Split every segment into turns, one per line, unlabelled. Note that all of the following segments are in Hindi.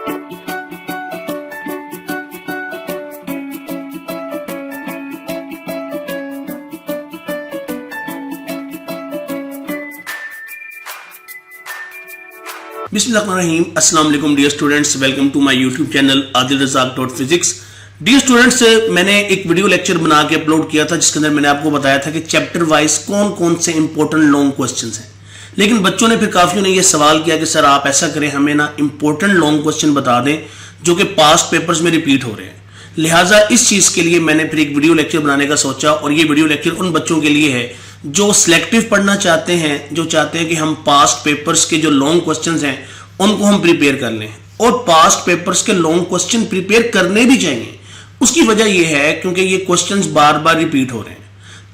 बिस्मिल्लाहिर्रहमानिर्रहीम। अस्सलाम वालेकुम dear students, welcome to my YouTube channel Adil Razak dot physics. Dear students, मैंने एक वीडियो लेक्चर बना के अपलोड किया था जिसके अंदर मैंने आपको बताया था कि चैप्टर वाइज कौन कौन से इंपॉर्टेंट लॉन्ग क्वेश्चंस हैं। लेकिन बच्चों ने फिर काफियों ने ये सवाल किया कि सर आप ऐसा करें, हमें ना इंपॉर्टेंट लॉन्ग क्वेश्चन बता दें जो कि पास्ट पेपर्स में रिपीट हो रहे हैं। लिहाजा इस चीज के लिए मैंने फिर एक वीडियो लेक्चर बनाने का सोचा, और ये वीडियो लेक्चर उन बच्चों के लिए है जो सिलेक्टिव पढ़ना चाहते हैं, जो चाहते हैं कि हम पास्ट पेपर्स के जो लॉन्ग क्वेश्चंस हैं उनको हम प्रिपेयर कर लें। और पास्ट पेपर्स के लॉन्ग क्वेश्चन प्रिपेयर करने भी चाहिए। उसकी वजह यह है क्योंकि ये क्वेश्चंस बार बार रिपीट हो रहे हैं।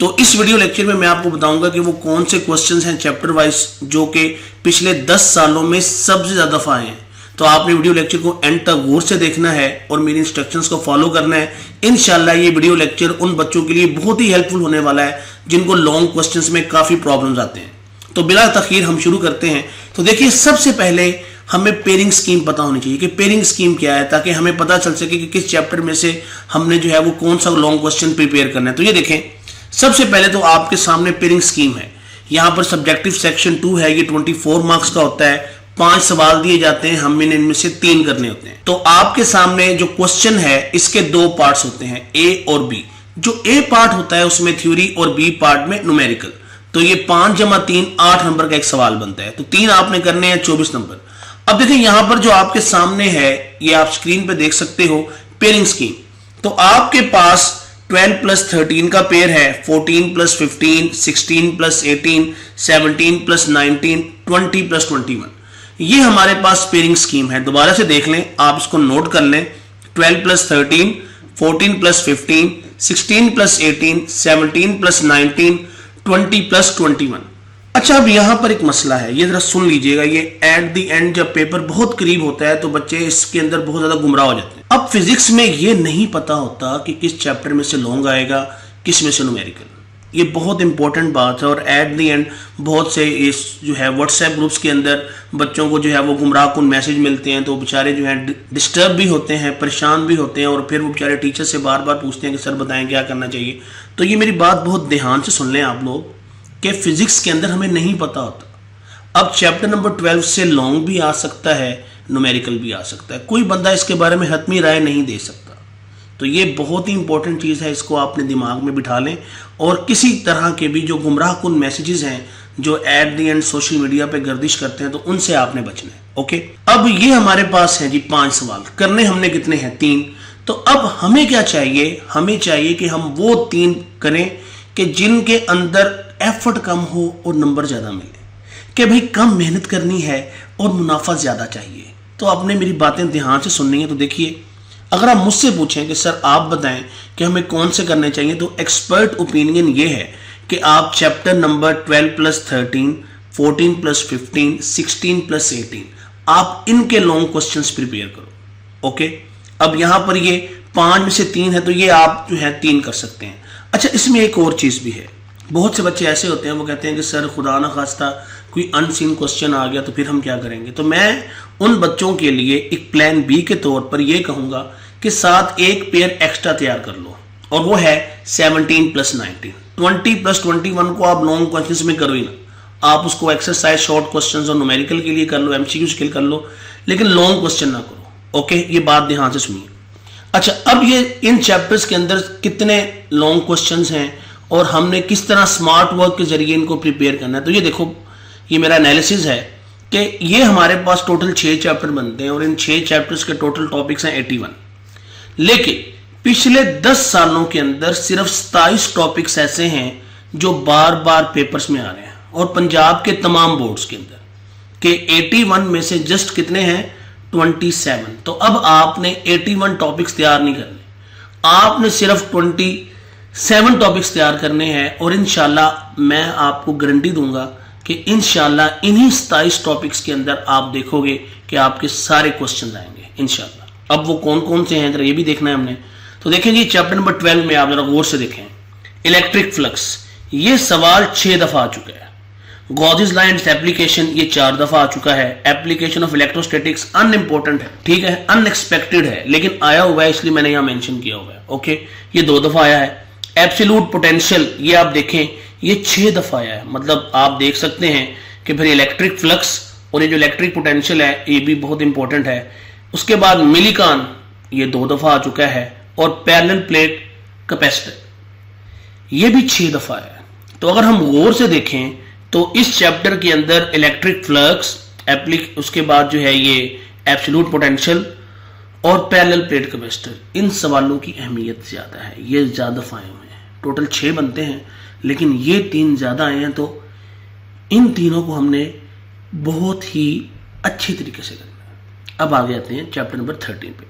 तो इस वीडियो लेक्चर में मैं आपको बताऊंगा कि वो कौन से क्वेश्चंस हैं चैप्टर वाइज जो कि पिछले 10 सालों में सबसे ज्यादा दफा आए हैं। तो आपने वीडियो लेक्चर को एंड तक गौर से देखना है और मेरी इंस्ट्रक्शंस को फॉलो करना है। इंशाल्लाह ये वीडियो लेक्चर उन बच्चों के लिए बहुत ही हेल्पफुल होने वाला है जिनको लॉन्ग क्वेश्चंस में काफी प्रॉब्लम्स आते हैं। तो बिला तखीर हम शुरू करते हैं। तो देखिए, सबसे पहले हमें पेयरिंग स्कीम पता होनी चाहिए कि पेयरिंग स्कीम क्या है, ताकि हमें पता चल सके कि किस चैप्टर में से हमने जो है वो कौन सा लॉन्ग क्वेश्चन प्रिपेयर करना है। तो ये देखें, सबसे पहले तो आपके सामने पेयरिंग स्कीम है। यहां पर सब्जेक्टिव सेक्शन 2 है, ये 24 मार्क्स का होता है। 5 सवाल दिए जाते हैं, हमें इनमें से 3 करने होते हैं। तो आपके सामने जो क्वेश्चन है इसके 2 पार्ट्स होते हैं, ए और बी। जो ए पार्ट होता है उसमें थ्योरी और बी पार्ट में न्यूमेरिकल। तो ये 5 × 3 8 नंबर का एक सवाल बनता है। तो 3 आपने करने हैं, 24 नंबर। अब देखिए यहां पर जो आपके सामने है, ये आप स्क्रीन पे देख सकते हो, पेयरिंग स्कीम। तो आपके पास 12 + 13 का पेयर है, 14 + 15, 16 + 18, 17 + 19, 20 + 21। ये हमारे पास पेयरिंग स्कीम है। दोबारा से देख लें, आप इसको नोट कर लें। 12 + 13, 14 + 15, 16 + 18, 17 + 19, 20 + 21। अच्छा, अब यहां पर एक मसला है, ये जरा सुन लीजिएगा। ये एट द एंड जब पेपर बहुत करीब होता है तो बच्चे इसके अंदर बहुत ज्यादा गुमराह हो जाते हैं। अब फिजिक्स में ये नहीं पता होता कि किस चैप्टर में से लॉन्ग आएगा, किस में से न्यूमेरिकल। ये बहुत इंपॉर्टेंट बात है। और एट द एंड बहुत से इस जो है व्हाट्सएप ग्रुप्स के अंदर बच्चों को जो है वो गुमराह कुन मैसेज मिलते हैं, तो बेचारे जो है डिस्टर्ब भी होते हैं, परेशान भी होते हैं, और फिर वो बेचारे टीचर से बार बार पूछते हैं कि सर बताएं क्या करना चाहिए। तो ये मेरी बात बहुत ध्यान से सुन लें आप लोग कि फिजिक्स के अंदर हमें नहीं पता होता। अब चैप्टर नंबर 12 से लॉन्ग भी आ सकता है, न्यूमेरिकल भी आ सकता है। कोई बंदा इसके बारे में हतमी राय नहीं दे सकता। तो ये बहुत ही इंपॉर्टेंट चीज़ है, इसको आपने दिमाग में बिठा लें। और किसी तरह के भी जो गुमराह कुन मैसेजेस हैं जो at the end social media पे गर्दिश करते हैं, तो उनसे आपने बचना है। ओके, अब ये हमारे पास है जी 5 सवाल करने। हमने कितने हैं? 3। तो अब हमें क्या चाहिए? हमें चाहिए कि हम वो 3 करें कि जिनके अंदर एफर्ट कम हो और नंबर ज्यादा मिले, कि भाई कम मेहनत करनी है और मुनाफा ज्यादा चाहिए। तो आपने मेरी बातें ध्यान से सुननी है। तो देखिए, अगर आप मुझसे पूछें कि सर आप बताएं कि हमें कौन से करने चाहिए, तो एक्सपर्ट ओपिनियन ये है कि आप चैप्टर नंबर 12 + 13, 14 + 15, 16 + 18 आप इनके लॉन्ग क्वेश्चंस प्रिपेयर करो। ओके, अब यहां पर ये 5 में से 3 है, तो ये आप जो है 3 कर सकते हैं। अच्छा, इसमें एक और चीज भी है। बहुत से बच्चे ऐसे होते हैं, वो कहते हैं कि सर खुदा ना खास्ता कोई अनसीन क्वेश्चन आ गया तो फिर हम क्या करेंगे। तो मैं उन बच्चों के लिए एक प्लान बी के तौर पर यह कहूंगा कि साथ एक पेयर एक्स्ट्रा तैयार कर लो, और वो है 17 + 19। 20 + 21 को आप लॉन्ग क्वेश्चन में करो ही ना, आप उसको एक्सरसाइज, शॉर्ट क्वेश्चन और न्यूमेरिकल के लिए कर लो, MCQ स्किल कर लो, लेकिन लॉन्ग क्वेश्चन ना करो। ओके, ये बात ध्यान से सुनिए। अच्छा, अब ये इन चैप्टर्स के अंदर कितने लॉन्ग क्वेश्चन हैं और हमने किस तरह स्मार्ट वर्क के जरिए इनको प्रिपेयर करना है। तो ये देखो, ये मेरा एनालिसिस है कि ये हमारे पास टोटल 6 चैप्टर बनते हैं और इन 6 चैप्टर्स के टोटल टॉपिक्स हैं 81। लेकिन पिछले 10 सालों के अंदर सिर्फ 27 टॉपिक्स ऐसे हैं जो बार बार पेपर्स में आ रहे हैं, और पंजाब के तमाम बोर्ड्स के अंदर के 81 में से जस्ट कितने हैं? 27। तो अब आपने 81 टॉपिक्स तैयार नहीं करने, आपने सिर्फ 27 टॉपिक्स तैयार करने हैं। और इंशाल्लाह मैं आपको गारंटी दूंगा कि इंशाल्लाह इन्हीं 27 टॉपिक्स के अंदर आप देखोगे कि आपके सारे क्वेश्चन आएंगे इंशाल्लाह। अब वो कौन कौन से हैं जरा ये भी देखना है हमने। तो देखें जी, चैप्टर नंबर 12 में आप जरा गौर से देखें, इलेक्ट्रिक फ्लक्स। ये सवाल 6 दफा आ चुका है। गॉसेस लॉ एंड एप्लीकेशन ये 4 दफा आ चुका है। एप्लीकेशन ऑफ इलेक्ट्रोस्टैटिक्स अनइम्पोर्टेंट है, ठीक है, अनएक्सपेक्टेड है, लेकिन आया हुआ है इसलिए मैंने यहां मेंशन किया हुआ है। ओके, ये 2 दफा आया है। एब्सोल्यूट पोटेंशियल ये आप देखें ये 6 दफा आया है। मतलब आप देख सकते हैं कि फिर इलेक्ट्रिक फ्लक्स और ये जो इलेक्ट्रिक पोटेंशियल है ये भी बहुत इंपॉर्टेंट है। उसके बाद मिलिकान ये 2 दफा आ चुका है और पैरेलल प्लेट कैपेसिटर ये भी 6 दफा है। तो अगर हम गौर से देखें तो इस चैप्टर के अंदर इलेक्ट्रिक फ्लक्स उसके बाद जो है ये एब्सोल्यूट पोटेंशियल और पैरेलल प्लेट कैपेसिटर, इन सवालों की अहमियत ज्यादा है, ये ज्यादा दफा आए हुए हैं। टोटल 6 बनते हैं लेकिन ये 3 ज्यादा आए हैं, तो इन तीनों को हमने बहुत ही अच्छी तरीके से करना है। अब आगे आते हैं चैप्टर नंबर 13 पे।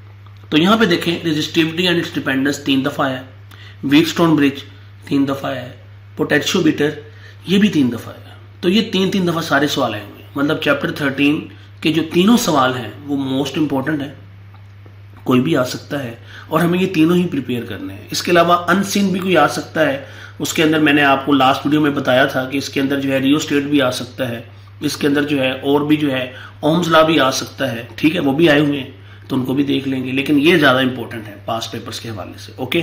तो यहां पे देखें रेजिस्टिविटी एंड इट्स डिपेंडेंस 3 दफा है, व्हीटस्टोन ब्रिज 3 दफा है, पोटेंशियोमीटर ये भी 3 दफा है। तो ये 3 दफा सारे सवाल आए हुए हैं। मतलब चैप्टर 13 के जो तीनों सवाल हैं वो मोस्ट इंपॉर्टेंट है, कोई भी आ सकता है और हमें ये तीनों ही प्रिपेयर करने हैं। इसके अलावा अनसीन भी कोई आ सकता है, उसके अंदर मैंने आपको लास्ट वीडियो में बताया था कि इसके अंदर जो है रियोस्टेट भी आ सकता है, इसके अंदर जो है और भी जो है ओम्स लॉ भी आ सकता है, ठीक है, वो भी आए हुए हैं तो उनको भी देख लेंगे, लेकिन ये ज्यादा इंपॉर्टेंट है पास्ट पेपर्स के हवाले से। ओके,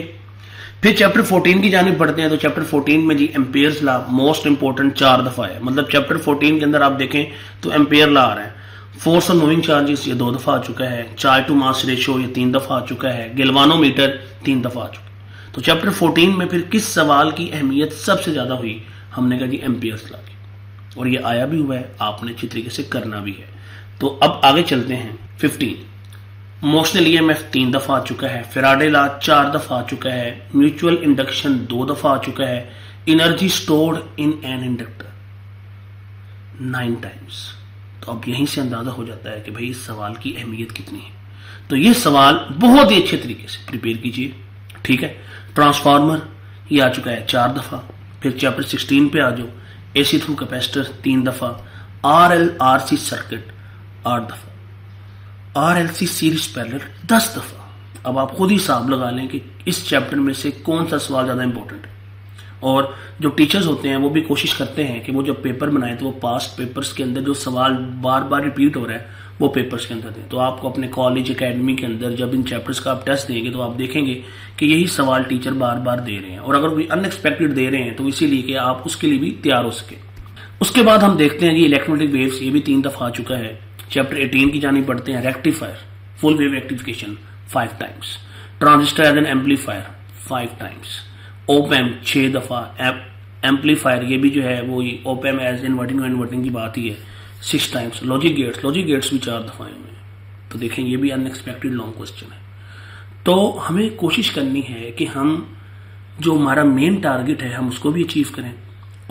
फिर चैप्टर 14 की जानिब बढ़ते हैं। तो चैप्टर 14 में जी एम्पेयर्स लॉ मोस्ट इंपॉर्टेंट 4 दफा है। मतलब चैप्टर 14 के अंदर आप देखें तो एम्पेयर लॉ आ रहा है। फोर्स ऑन मूविंग चार्जेस ये 2 दफा आ चुका है। चार्ज टू मास रेशियो ये 3 दफा आ चुका है। गैल्वानोमीटर 3 दफा आ चुका है। तो चैप्टर 14 में फिर किस सवाल की अहमियत सबसे ज्यादा हुई, हमने कहा जी एम्पेयर्स लॉ की, और ये आया भी हुआ है, आपने अच्छी तरीके से करना भी है। तो अब आगे चलते हैं 15। मोशनल ईएमएफ 3 दफा आ चुका है। फैराडे लॉ 4 दफा आ चुका है। म्यूचुअल इंडक्शन 2 दफा आ चुका है। Energy stored in an inductor 9 times. तो अब यहीं से अंदाजा हो जाता है कि भाई इस सवाल की अहमियत कितनी है। तो ये सवाल बहुत ही अच्छे तरीके से प्रिपेयर कीजिए, ठीक है। ट्रांसफार्मर ये आ चुका है 4 दफा। फिर चैप्टर 16 पे आ जाओ, एसी थ्रू कैपेसिटर 3 दफा। RLRC सर्किट 8 दफा। RLC सीरीज पैरेलल 10 दफा। अब आप खुद ही हिसाब लगा लें कि इस चैप्टर में से कौन सा सवाल ज्यादा इंपॉर्टेंट है। और जो टीचर्स होते हैं वो भी कोशिश करते हैं कि वो जब पेपर बनाए तो वो पास्ट पेपर्स के अंदर जो सवाल बार बार रिपीट हो रहा है वो पेपर्स के अंदर दें। तो आपको अपने कॉलेज अकेडमी के अंदर जब इन चैप्टर्स का आप टेस्ट देंगे तो आप देखेंगे कि यही सवाल टीचर बार बार दे रहे हैं, और अगर कोई अनएक्सपेक्टेड दे रहे हैं तो इसीलिए कि आप उसके लिए भी तैयार हो सके। उसके बाद हम देखते हैं जी इलेक्ट्रोमैग्नेटिक वेव्स, ये भी 3 दफा आ चुका है। चैप्टर 18 की जानी पढ़ते हैं। Rectifier full wave rectification 5 times. Transistor as an amplifier 5 times. Op amp 6 दफा। एम्पलीफायर ये भी जो है वो ओपैम एज इन्वर्टिंग और इन्वर्टिंग की बात ही है 6 टाइम्स। लॉजिक गेट्स भी 4 दफा आए हुए हैं। तो देखें ये भी अनएक्सपेक्टेड लॉन्ग क्वेश्चन है। तो हमें कोशिश करनी है कि हम जो हमारा मेन टारगेट है हम उसको भी अचीव करें,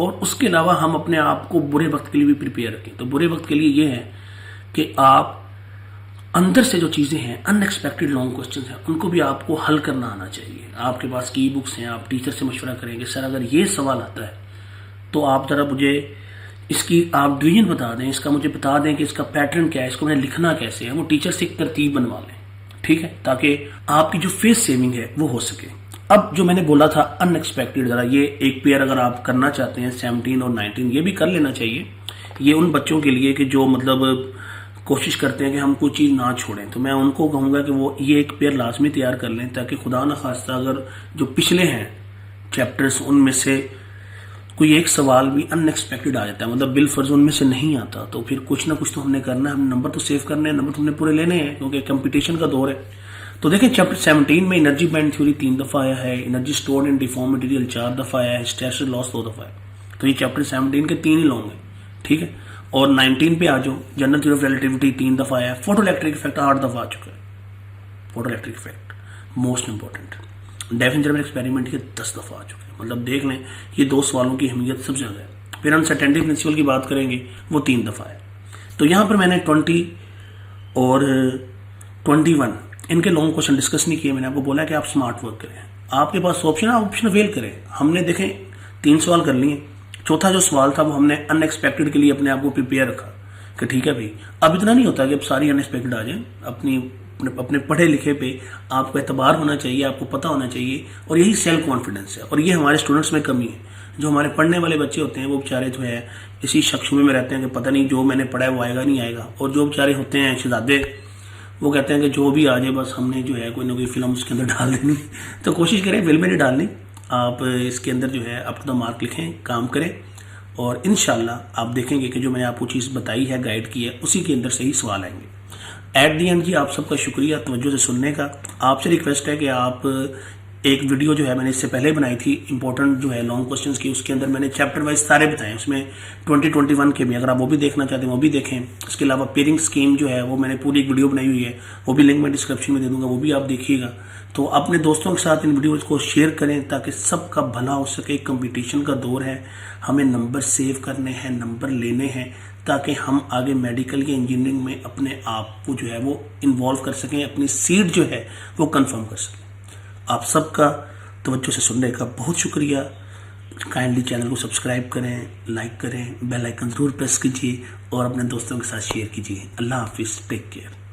और उसके अलावा हम अपने आप को बुरे वक्त के लिए भी प्रिपेयर रखें। तो बुरे वक्त के लिए ये है कि आप अंदर से जो चीजें हैं अनएक्सपेक्टेड लॉन्ग क्वेश्चन हैं उनको भी आपको हल करना आना चाहिए। आपके पास की बुक्स हैं, आप टीचर से मशवरा करेंगे सर अगर ये सवाल आता है तो आप जरा मुझे इसकी आप डिवीजन बता दें, इसका मुझे बता दें कि इसका पैटर्न क्या है, इसको मैंने लिखना कैसे है। वो टीचर से एक तरतीब बनवा लें, ठीक है, ताकि आपकी जो फेस सेविंग है वो हो सके। अब जो मैंने बोला था अनएक्सपेक्टेड, जरा ये एक पेयर अगर आप करना चाहते हैं 17 और 19 ये भी कर लेना चाहिए। ये उन बच्चों के लिए कि जो मतलब कोशिश करते हैं कि हम कोई चीज़ ना छोड़ें, तो मैं उनको कहूँगा कि वो ये एक पेयर लाजमी तैयार कर लें, ताकि खुदा न खास्ता अगर जो पिछले हैं चैप्टर्स उनमें से कोई एक सवाल भी अनएक्सपेक्टेड आ जाता है, मतलब बिलफर्ज उनमें से नहीं आता, तो फिर कुछ ना कुछ तो हमने करना है। हम नंबर तो सेव करने हैं, नंबर तो हमने पूरे लेने हैं क्योंकि कंपटीशन का दौर है। तो देखें चैप्टर 17 में एनर्जी बैंड थ्योरी 3 दफा आया है। Energy stored in deform material 4 दफा आया है। हिस्टैरिसीस लॉस 2 दफा है। तो ये चैप्टर 17 के 3 ही लॉन्ग है, ठीक है। और 19 पे आ जाओ, जनरल थ्योरी ऑफ रिलेटिविटी 3 दफा आया है। फोटो इलेक्ट्रिक इफेक्ट 8 दफा आ चुका है। Photo electric effect most important. Definite experiment के 10 दफा आ चुके हैं। मतलब देख लें ये 2 सवालों की अहमियत सबसे ज्यादा है। फिर अनसर्टेनिटी प्रिंसिपल की बात करेंगे, वो 3 दफा है। तो यहां पर मैंने 20 और 21 इनके लॉन्ग क्वेश्चन डिस्कस नहीं किए। मैंने आपको बोला कि आप स्मार्ट वर्क करें, आपके पास ऑप्शन है, आप ऑप्शन फेल करें। हमने देखें 3 सवाल कर लिए, चौथा जो सवाल था वो हमने अनएक्सपेक्टेड के लिए अपने आप को प्रिपेयर रखा कि ठीक है भाई अब इतना नहीं होता कि अब सारी अनएक्सपेक्टेड आ जाए, अपनी अपने पढ़े लिखे पे आपको एतबार होना चाहिए, आपको पता होना चाहिए, और यही सेल्फ कॉन्फिडेंस है। और ये हमारे स्टूडेंट्स में कमी है। जो हमारे पढ़ने वाले बच्चे होते हैं वो बेचारे जो है इसी शक-शुबे में रहते हैं कि पता नहीं जो मैंने पढ़ा है वो आएगा नहीं आएगा। और जो बेचारे होते हैं शहजादे, वो कहते हैं कि जो भी आ जाए बस हमने जो है कोई ना कोई फिल्म उसके अंदर डाल देनी। तो कोशिश करें फिल्में नहीं डालनी, आप इसके अंदर जो है अप टू द मार्क लिखें, काम करें, और इंशाल्लाह आप देखेंगे कि जो मैंने आपको चीज़ बताई है, गाइड की है, उसी के अंदर से ही सवाल आएंगे। एट दी एंड जी आप सबका शुक्रिया तवज्जो से सुनने का। आपसे रिक्वेस्ट है कि आप एक वीडियो जो है मैंने इससे पहले बनाई थी इंपॉर्टेंट जो है लॉन्ग क्वेश्चंस की, उसके अंदर मैंने चैप्टर वाइज सारे बताए, उसमें 2021 के भी, अगर आप वो भी देखना चाहते हैं वो भी देखें। इसके अलावा पेयरिंग स्कीम जो है वो मैंने पूरी एक वीडियो बनाई हुई है, वो भी लिंक मैं डिस्क्रिप्शन में दे दूंगा, वो भी आप देखिएगा। तो अपने दोस्तों के साथ इन वीडियोज को शेयर करें ताकि सबका भला हो सके। कंपटीशन का दौर है, हमें नंबर सेव करने हैं, नंबर लेने हैं, ताकि हम आगे मेडिकल या इंजीनियरिंग में अपने आप को जो है वो इन्वॉल्व कर सकें, अपनी सीट जो है वो कंफर्म कर सकें। आप सबका तवज्जो से सुनने का बहुत शुक्रिया। काइंडली चैनल को सब्सक्राइब करें, लाइक करें, बेल आइकन ज़रूर प्रेस कीजिए और अपने दोस्तों के साथ शेयर कीजिए। अल्लाह हाफिज़, टेक केयर।